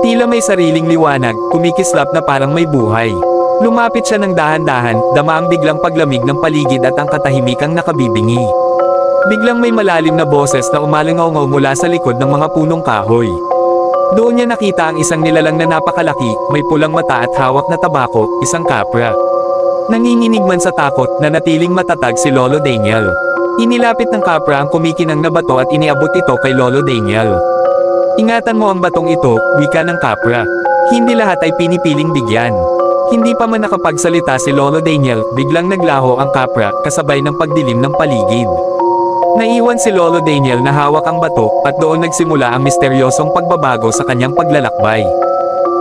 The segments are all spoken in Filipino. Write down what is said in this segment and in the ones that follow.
Tila may sariling liwanag, kumikislap na parang may buhay. Lumapit siya ng dahan-dahan, dama ang biglang paglamig ng paligid at ang katahimikang nakabibingi. Biglang may malalim na boses na umalingaw-ngaw mula sa likod ng mga punong kahoy. Doon niya nakita ang isang nilalang na napakalaki, may pulang mata at hawak na tabako, isang kapra. Nanginginig man sa takot, nanatiling matatag si Lolo Daniel. Inilapit ng kapra ang kumikinang na bato at iniabot ito kay Lolo Daniel. Ingatan mo ang batong ito, wika ng kapra. Hindi lahat ay pinipiling bigyan. Hindi pa man nakapagsalita si Lolo Daniel, biglang naglaho ang kapra, kasabay ng pagdilim ng paligid. Naiwan si Lolo Daniel na hawak ang bato, at doon nagsimula ang misteryosong pagbabago sa kanyang paglalakbay.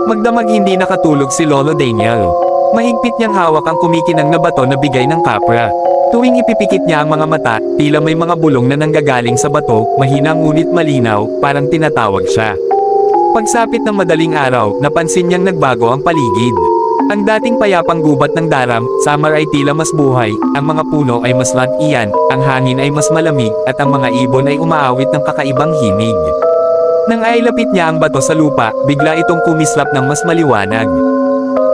Magdamag hindi nakatulog si Lolo Daniel. Mahigpit niyang hawak ang kumikinang na bato na bigay ng kapra. Tuwing ipipikit niya ang mga mata, tila may mga bulong na nanggagaling sa bato, mahina ngunit malinaw, parang tinatawag siya. Pagsapit ng madaling araw, napansin niyang nagbago ang paligid. Ang dating payapang gubat ng daram, summer ay tila mas buhay, ang mga puno ay mas lantian, ang hangin ay mas malamig, at ang mga ibon ay umaawit ng kakaibang himig. Nang ailapit niya ang bato sa lupa, bigla itong kumislap ng mas maliwanag.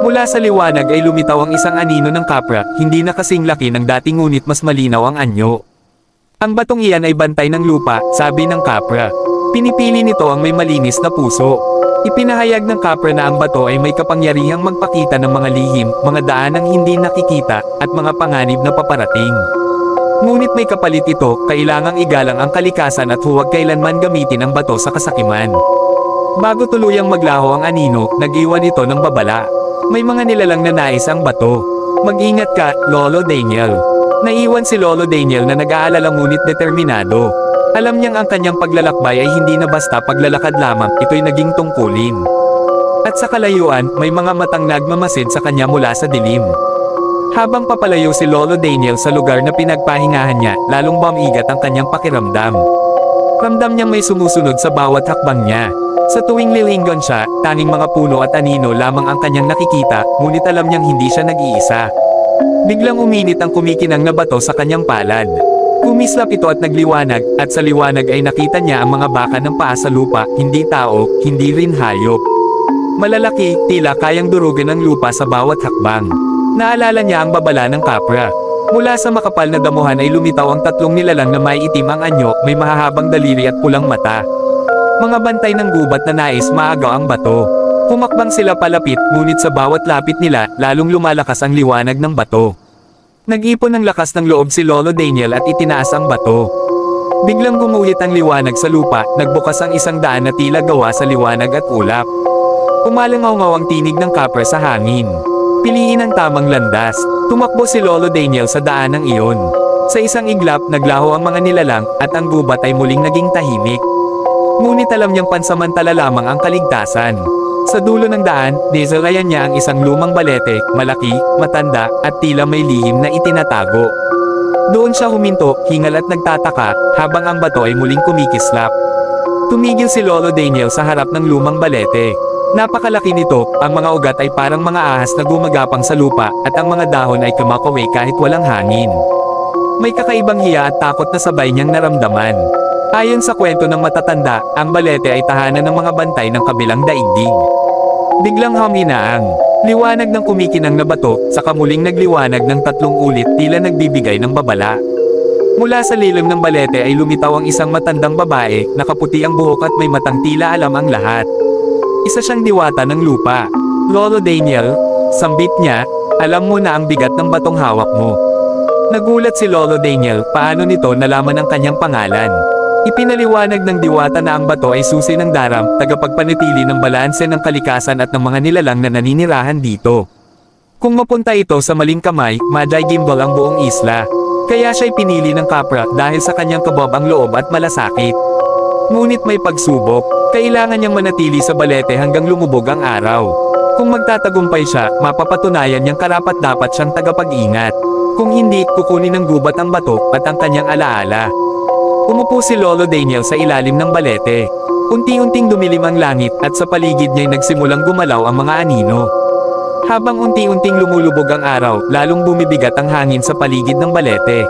Mula sa liwanag ay lumitaw ang isang anino ng kapra, hindi na kasing laki ng dating ngunit mas malinaw ang anyo. Ang batong iyan ay bantay ng lupa, sabi ng kapra. Pinipili nito ang may malinis na puso. Ipinahayag ng kapra na ang bato ay may kapangyarihang magpakita ng mga lihim, mga daanang hindi nakikita, at mga panganib na paparating. Ngunit may kapalit ito, kailangang igalang ang kalikasan at huwag kailanman gamitin ang bato sa kasakiman. Bago tuluyang maglaho ang anino, nag-iwan ito ng babala. May mga nilalang na nais ang bato. Mag-ingat ka, Lolo Daniel. Naiwan si Lolo Daniel na nag-aalala ngunit determinado. Alam niyang ang kanyang paglalakbay ay hindi na basta paglalakad lamang, ito'y naging tungkulin. At sa kalayuan, may mga matang nagmamasid sa kanya mula sa dilim. Habang papalayo si Lolo Daniel sa lugar na pinagpahingahan niya, lalong bumigat ang kanyang pakiramdam. Ramdam niyang may sumusunod sa bawat hakbang niya. Sa tuwing lilingon siya, tanging mga puno at anino lamang ang kanyang nakikita, ngunit alam niyang hindi siya nag-iisa. Biglang uminit ang kumikinang na bato sa kanyang palad. Kumislap ito at nagliwanag, at sa liwanag ay nakita niya ang mga baka ng paa sa lupa, hindi tao, hindi rin hayop. Malalaki, tila kayang durugin ang lupa sa bawat hakbang. Naalala niya ang babala ng kapra. Mula sa makapal na damuhan ay lumitaw ang tatlong nilalang na may itim ang anyo, may mahahabang daliri at pulang mata. Mga bantay ng gubat na nais maagaw ang bato. Humakbang sila palapit, ngunit sa bawat lapit nila, lalong lumalakas ang liwanag ng bato. Nag-ipon ng lakas ng loob si Lolo Daniel at itinaas ang bato. Biglang gumuhit ang liwanag sa lupa, nagbukas ang isang daan na tila gawa sa liwanag at ulap. Umalangaw-ngaw ang tinig ng kapra sa hangin. Piliin ang tamang landas. Tumakbo si Lolo Daniel sa daanang iyon. Sa isang iglap, naglaho ang mga nilalang, at ang gubat ay muling naging tahimik. Ngunit alam niyang pansamantala lamang ang kaligtasan. Sa dulo ng daan, nisalayan niya ang isang lumang balete, malaki, matanda, at tila may lihim na itinatago. Doon siya huminto, hingal at nagtataka, habang ang bato ay muling kumikislap. Tumigil si Lolo Daniel sa harap ng lumang balete. Napakalaki nito, ang mga ugat ay parang mga ahas na gumagapang sa lupa, at ang mga dahon ay kumakaway kahit walang hangin. May kakaibang hiya at takot na sabay niyang naramdaman. Ayon sa kwento ng matatanda, ang balete ay tahanan ng mga bantay ng kabilang daigdig. Biglang humina ang liwanag ng kumikinang na bato, saka muling nagliwanag ng 3 ulit, tila nagbibigay ng babala. Mula sa lilim ng balete ay lumitaw ang isang matandang babae, nakaputi ang buhok at may matang tila alam ang lahat. Isa siyang diwata ng lupa. Lolo Daniel, sambit niya, alam mo na ang bigat ng batong hawak mo. Nagulat si Lolo Daniel, paano nito nalaman ang kanyang pangalan. Ipinaliwanag ng diwata na ang bato ay susi ng daram, tagapagpanatili ng balanse ng kalikasan at ng mga nilalang na naninirahan dito. Kung mapunta ito sa maling kamay, madigimbal ang buong isla. Kaya siya'y pinili ng kapra dahil sa kanyang kababang loob at malasakit. Ngunit may pagsubok, kailangan niyang manatili sa balete hanggang lumubog ang araw. Kung magtatagumpay siya, mapapatunayan niyang karapat-dapat siyang tagapag-ingat. Kung hindi, kukunin ng gubat ang bato at ang kanyang alaala. Umupo si Lolo Daniel sa ilalim ng balete. Unti-unting dumilim ang langit at sa paligid niya'y nagsimulang gumalaw ang mga anino. Habang unti-unting lumulubog ang araw, lalong bumibigat ang hangin sa paligid ng balete.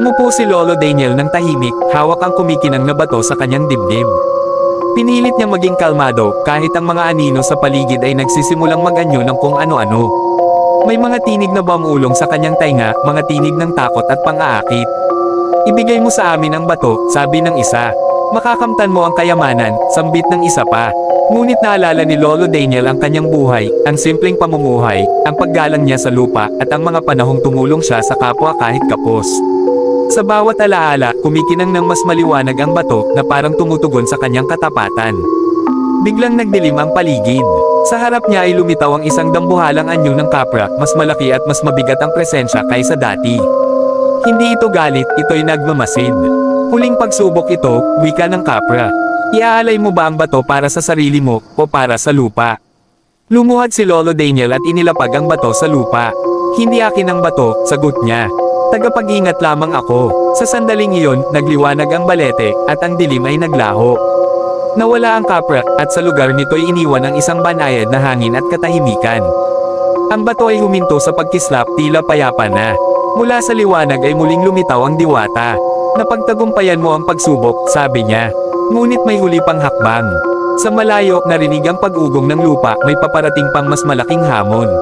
Umupo si Lolo Daniel ng tahimik, hawak ang kumikinang na bato sa kanyang dibdib. Pinilit niya maging kalmado kahit ang mga anino sa paligid ay nagsisimulang mag-anyo ng kung ano-ano. May mga tinig na bumulong sa kanyang tainga, mga tinig ng takot at pang-aakit. Ibigay mo sa amin ang bato, sabi ng isa. Makakamtan mo ang kayamanan, sambit ng isa pa. Ngunit naalala ni Lolo Daniel ang kanyang buhay, ang simpleng pamumuhay, ang paggalang niya sa lupa, at ang mga panahong tumulong siya sa kapwa kahit kapos. Sa bawat alaala, kumikinang ng mas maliwanag ang bato na parang tumutugon sa kanyang katapatan. Biglang nagdilim ang paligid. Sa harap niya ay lumitaw ang isang dambuhalang anyo ng kapra, mas malaki at mas mabigat ang presensya kaysa dati. Hindi ito galit, ito'y nagmamasid. Huling pagsubok ito, wika ng kapra. Iaalay mo ba ang bato para sa sarili mo, o para sa lupa? Lumuhad si Lolo Daniel at inilapag ang bato sa lupa. Hindi akin ang bato, sagot niya. Tagapag-ingat lamang ako. Sa sandaling iyon, nagliwanag ang balete, at ang dilim ay naglaho. Nawala ang kapra, at sa lugar nito'y iniwan ang isang banayad na hangin at katahimikan. Ang bato ay huminto sa pagkislap, tila payapa na. Mula sa liwanag ay muling lumitaw ang diwata. Napagtagumpayan mo ang pagsubok, sabi niya. Ngunit may huli pang hakbang. Sa malayo, narinig ang pag-ugong ng lupa, may paparating pang mas malaking hamon.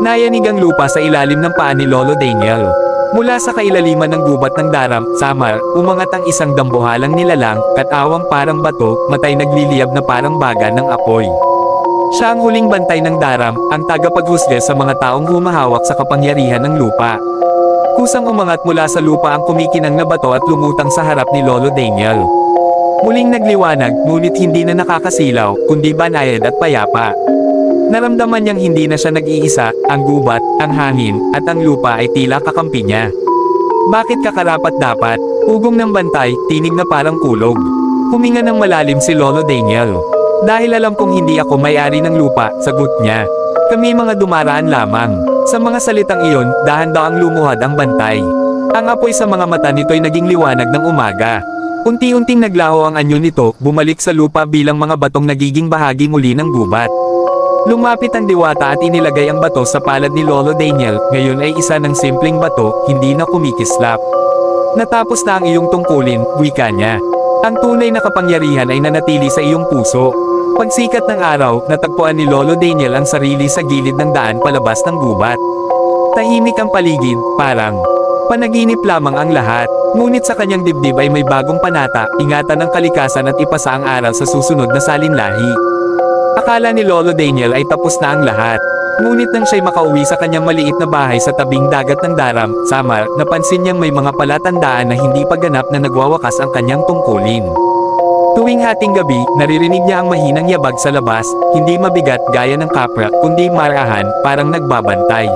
Nayanig ang lupa sa ilalim ng paa ni Lolo Daniel. Mula sa kailaliman ng gubat ng daram, Samar, umangat ang isang dambuhalang nilalang, katawang parang bato, matay nagliliyab na parang baga ng apoy. Siya ang huling bantay ng daram, ang tagapaghusga sa mga taong humahawak sa kapangyarihan ng lupa. Kusang umangat mula sa lupa ang kumikinang na bato at lumutang sa harap ni Lolo Daniel. Muling nagliwanag, ngunit hindi na nakakasilaw, kundi banayad at payapa. Naramdaman niyang hindi na siya nag-iisa, ang gubat, ang hangin, at ang lupa ay tila kakampi niya. Bakit kakarapat dapat? Ugong ng bantay, tinig na parang kulog. Huminga ng malalim si Lolo Daniel. Dahil alam kong hindi ako may-ari ng lupa, sagot niya. Kami mga dumaraan lamang. Sa mga salitang iyon, dahan-dahang lumuhad ang bantay. Ang apoy sa mga mata nito'y naging liwanag ng umaga. Unti-unting naglaho ang anyo nito, bumalik sa lupa bilang mga batong nagiging bahagi muli ng gubat. Lumapit ang diwata at inilagay ang bato sa palad ni Lolo Daniel, ngayon ay isa ng simpleng bato, hindi na kumikislap. Natapos na ang iyong tungkulin, wika niya. Ang tunay na kapangyarihan ay nanatili sa iyong puso. Pagsikat ng araw, natagpuan ni Lolo Daniel ang sarili sa gilid ng daan palabas ng gubat. Tahimik ang paligid, parang panaginip lamang ang lahat. Ngunit sa kanyang dibdib ay may bagong panata, ingatan ng kalikasan at ipasa ang aral sa susunod na salinlahi. Akala ni Lolo Daniel ay tapos na ang lahat. Ngunit nang siya'y makauwi sa kanyang maliit na bahay sa tabing dagat ng Daram, Samar, napansin niyang may mga palatandaan na hindi pa ganap na nagwawakas ang kanyang tungkulin. Tuwing hating gabi, naririnig niya ang mahinang yabag sa labas, hindi mabigat gaya ng kapra, kundi marahan, parang nagbabantay.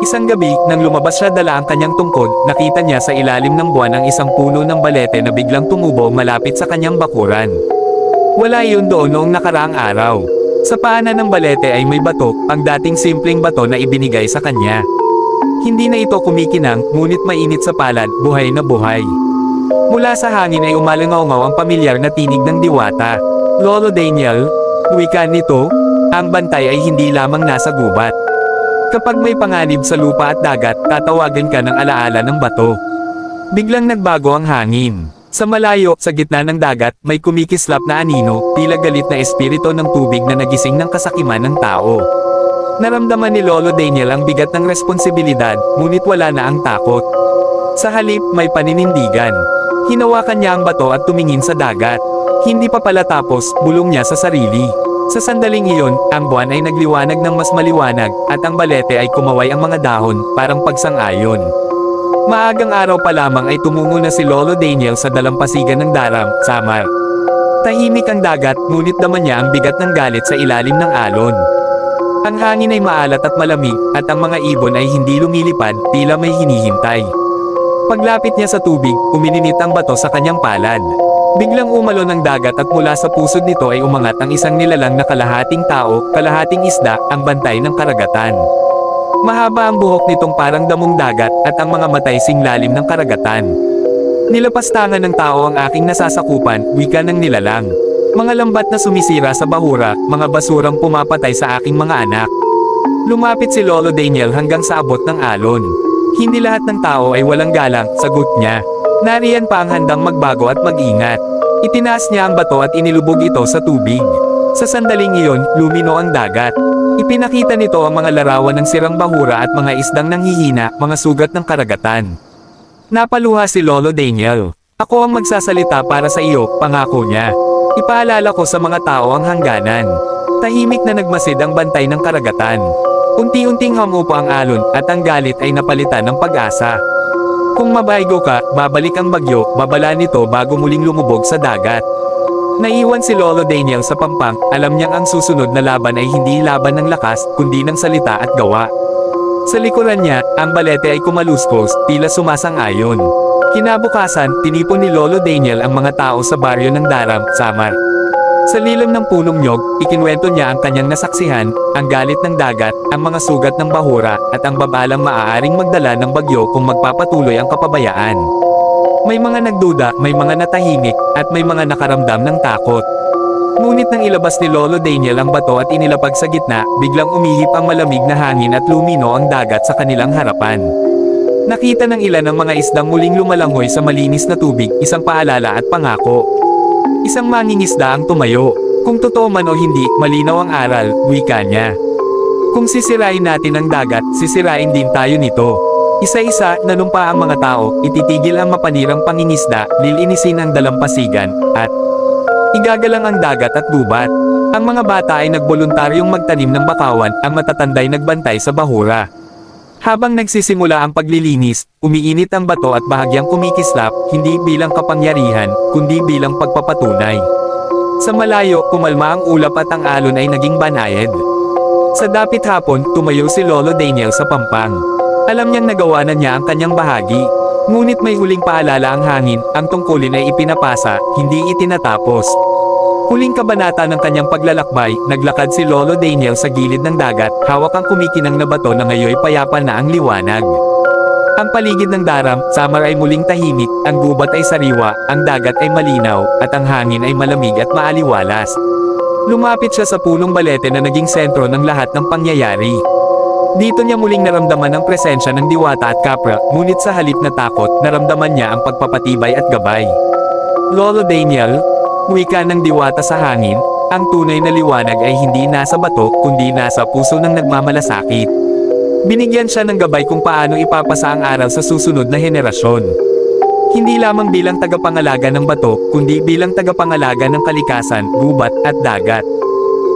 Isang gabi, nang lumabas siya dala ang kanyang tungkod, nakita niya sa ilalim ng buwan ang isang puno ng balete na biglang tumubo malapit sa kanyang bakuran. Wala iyon doon noong nakaraang araw. Sa paanan ng balete ay may bato, ang dating simpleng bato na ibinigay sa kanya. Hindi na ito kumikinang, ngunit mainit sa palad, buhay na buhay. Mula sa hangin ay umalangaw-ngaw ang pamilyar na tinig ng diwata. Lolo Daniel, wika nito, ang bantay ay hindi lamang nasa gubat. Kapag may panganib sa lupa at dagat, tatawagan ka ng alaala ng bato. Biglang nagbago ang hangin. Sa malayo, sa gitna ng dagat, may kumikislap na anino, tila galit na espiritu ng tubig na nagising ng kasakiman ng tao. Naramdaman ni Lolo Daniel ang bigat ng responsibilidad, ngunit wala na ang takot. Sa halip, may paninindigan. Hinawakan niya ang bato at tumingin sa dagat. Hindi pa pala tapos, bulong niya sa sarili. Sa sandaling iyon, ang buwan ay nagliwanag ng mas maliwanag, at ang balete ay kumaway ang mga dahon, parang pagsang-ayon. Maagang araw pa lamang ay tumungo na si Lolo Daniel sa dalampasigan ng Daram, Samar. Tahimik ang dagat, ngunit naman niya ang bigat ng galit sa ilalim ng alon. Ang hangin ay maalat at malamig, at ang mga ibon ay hindi lumilipad, tila may hinihintay. Paglapit niya sa tubig, umininit ang bato sa kanyang palad. Biglang umalon ang dagat at mula sa pusod nito ay umangat ang isang nilalang na kalahating tao, kalahating isda, ang bantay ng karagatan. Mahaba ang buhok nitong parang damong dagat, at ang mga matay singlalim ng karagatan. Nilapastangan ng tao ang aking nasasakupan, wika ng nilalang. Mga lambat na sumisira sa bahura, mga basurang pumapatay sa aking mga anak. Lumapit si Lolo Daniel hanggang sa abot ng alon. Hindi lahat ng tao ay walang galang, sagot niya. Nariyan pa ang handang magbago at mag-ingat. Itinaas niya ang bato at inilubog ito sa tubig. Sa sandaling iyon, lumino ang dagat. Ipinakita nito ang mga larawan ng sirang bahura at mga isdang nanghihina, mga sugat ng karagatan. Napaluha si Lolo Daniel. Ako ang magsasalita para sa iyo, pangako niya. Ipaalala ko sa mga tao ang hangganan. Tahimik na nagmasid ang bantay ng karagatan. Unti-unting humupa ang alon at ang galit ay napalitan ng pag-asa. Kung mabaygo ka, babalik ang bagyo, babala nito bago muling lumubog sa dagat. Naiwan si Lolo Daniel sa pampang, alam niyang ang susunod na laban ay hindi laban ng lakas, kundi ng salita at gawa. Sa likuran niya, ang balete ay kumaluskos, tila sumasang-ayon. Kinabukasan, tinipon ni Lolo Daniel ang mga tao sa baryo ng Daram, Samar. Sa lilim ng punong nyog, ikinwento niya ang kanyang nasaksihan, ang galit ng dagat, ang mga sugat ng bahura, at ang babalang maaaring magdala ng bagyo kung magpapatuloy ang kapabayaan. May mga nagduda, may mga natahimik, at may mga nakaramdam ng takot. Ngunit nang ilabas ni Lolo Daniel ang bato at inilapag sa gitna, biglang umihip ang malamig na hangin at lumino ang dagat sa kanilang harapan. Nakita ng ilan ang mga isdang muling lumalangoy sa malinis na tubig, isang paalala at pangako. Isang mangingisda ang tumayo. Kung totoo man o hindi, malinaw ang aral, wika niya. Kung sisirain natin ang dagat, sisirain din tayo nito. Isa-isa, nanumpa ang mga tao, ititigil ang mapanirang pangingisda, lilinisin ang dalampasigan, at igagalang ang dagat at gubat. Ang mga bata ay nagboluntaryong magtanim ng bakawan, ang matatanday nagbantay sa bahura. Habang nagsisimula ang paglilinis, umiinit ang bato at bahagyang kumikislap, hindi bilang kapangyarihan, kundi bilang pagpapatunay. Sa malayo, kumalma ang ulap at ang alon ay naging banayad. Sa dapit hapon, tumayo si Lolo Daniel sa pampang. Alam niyang nagawa na niya ang kanyang bahagi. Ngunit may huling paalala ang hangin, ang tungkulin ay ipinapasa, hindi itinatapos. Huling kabanata ng kanyang paglalakbay, naglakad si Lolo Daniel sa gilid ng dagat, hawak ang kumikinang na bato na ngayoy payapa na ang liwanag. Ang paligid ng Daram, Samar ay muling tahimik, ang gubat ay sariwa, ang dagat ay malinaw, at ang hangin ay malamig at maaliwalas. Lumapit siya sa punong balete na naging sentro ng lahat ng pangyayari. Dito niya muling naramdaman ang presensya ng diwata at kapra, ngunit sa halip na takot, naramdaman niya ang pagpapatibay at gabay. Lolo Daniel, wika ng diwata sa hangin, ang tunay na liwanag ay hindi nasa bato, kundi nasa puso ng nagmamalasakit. Binigyan siya ng gabay kung paano ipapasa ang aral sa susunod na henerasyon. Hindi lamang bilang tagapangalaga ng bato, kundi bilang tagapangalaga ng kalikasan, gubat, at dagat.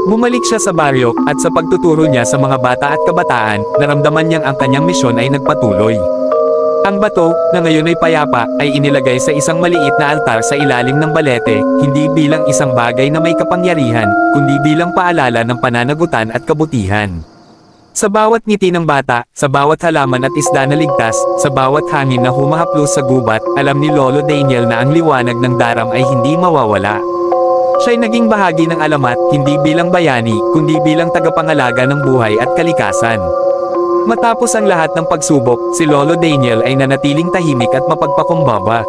Bumalik siya sa baryo, at sa pagtuturo niya sa mga bata at kabataan, naramdaman niyang ang kanyang misyon ay nagpatuloy. Ang bato, na ngayon ay payapa, ay inilagay sa isang maliit na altar sa ilalim ng balete, hindi bilang isang bagay na may kapangyarihan, kundi bilang paalala ng pananagutan at kabutihan. Sa bawat ngiti ng bata, sa bawat halaman at isda na ligtas, sa bawat hangin na humahaplos sa gubat, alam ni Lolo Daniel na ang liwanag ng Daram ay hindi mawawala. Siya'y naging bahagi ng alamat, hindi bilang bayani, kundi bilang tagapangalaga ng buhay at kalikasan. Matapos ang lahat ng pagsubok, si Lolo Daniel ay nanatiling tahimik at mapagpakumbaba.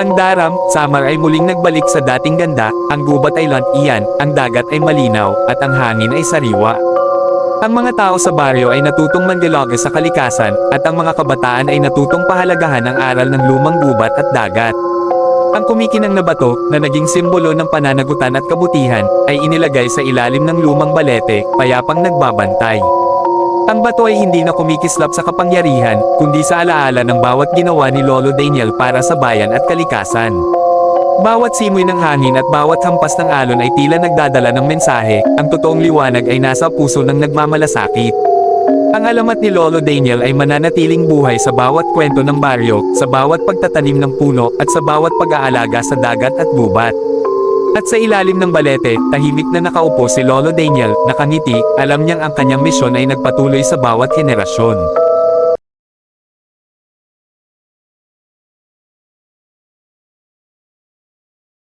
Ang Daram, Samar ay muling nagbalik sa dating ganda, ang gubat ay lantian, ang dagat ay malinaw, at ang hangin ay sariwa. Ang mga tao sa baryo ay natutong mandialoga sa kalikasan, at ang mga kabataan ay natutong pahalagahan ang aral ng lumang gubat at dagat. Ang kumikinang na bato, na naging simbolo ng pananagutan at kabutihan, ay inilagay sa ilalim ng lumang balete, payapang nagbabantay. Ang bato ay hindi na kumikislap sa kapangyarihan, kundi sa alaala ng bawat ginawa ni Lolo Daniel para sa bayan at kalikasan. Bawat simoy ng hangin at bawat hampas ng alon ay tila nagdadala ng mensahe, ang totoong liwanag ay nasa puso ng nagmamalasakit. Ang alamat ni Lolo Daniel ay mananatiling buhay sa bawat kwento ng baryo, sa bawat pagtatanim ng puno, at sa bawat pag-aalaga sa dagat at gubat. At sa ilalim ng balete, tahimik na nakaupo si Lolo Daniel, nakangiti, alam niyang ang kanyang misyon ay nagpatuloy sa bawat henerasyon.